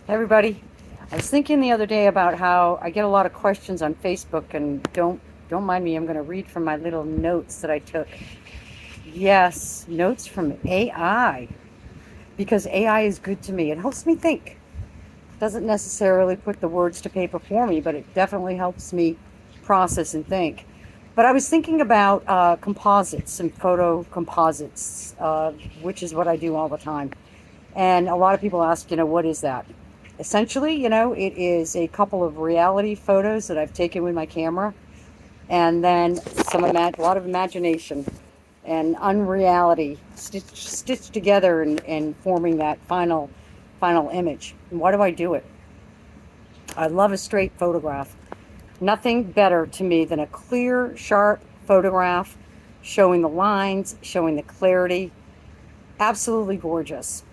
Hey everybody. I was thinking the other day about how I get a lot of questions on Facebook, and don't mind me, I'm going to read from my little notes that I took. Yes, notes from AI, because AI is good to me. It helps me think. Doesn't necessarily put the words to paper for me, but it definitely helps me process and think. But I was thinking about composites and photo composites, which is what I do all the time. And a lot of people ask, what is that? Essentially, it is a couple of reality photos that I've taken with my camera, and then a lot of imagination and unreality stitched together and forming that final image. And why do I do it? I love a straight photograph. Nothing better to me than a clear, sharp photograph showing the lines, showing the clarity. Absolutely gorgeous.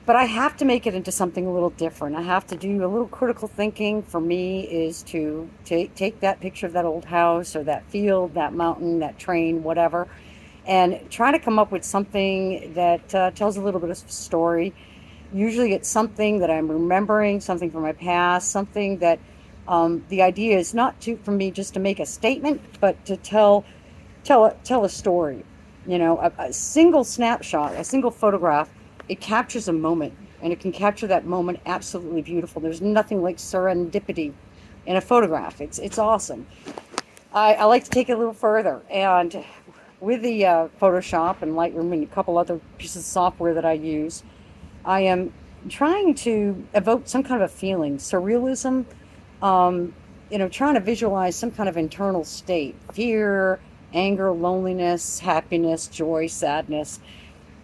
But I have to make it into something a little different. I have to do a little critical thinking. For me, is to take that picture of that old house or that field, that mountain, that train, whatever, and try to come up with something that tells a little bit of story. Usually it's something that I'm remembering, something from my past, something that the idea is not to for me just to make a statement, but to tell a story. A single snapshot, a single photograph, it captures a moment, and it can capture that moment absolutely beautiful. There's nothing like serendipity in a photograph. It's awesome. I like to take it a little further, and with the Photoshop and Lightroom and a couple other pieces of software that I use, I am trying to evoke some kind of a feeling, surrealism, trying to visualize some kind of internal state, fear, anger, loneliness, happiness, joy, sadness.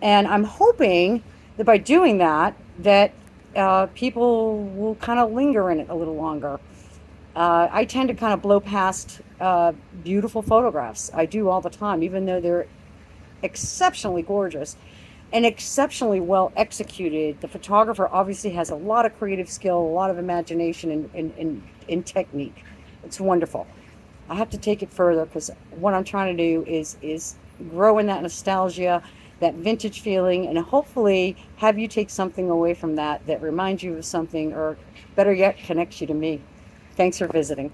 And I'm hoping that by doing that, people will kind of linger in it a little longer. I tend to kind of blow past beautiful photographs. I do all the time, even though they're exceptionally gorgeous and exceptionally well executed. The photographer obviously has a lot of creative skill, a lot of imagination, and technique. It's wonderful. I have to take it further because what I'm trying to do is grow in that nostalgia, that vintage feeling, and hopefully have you take something away from that that reminds you of something, or better yet, connects you to me. Thanks for visiting.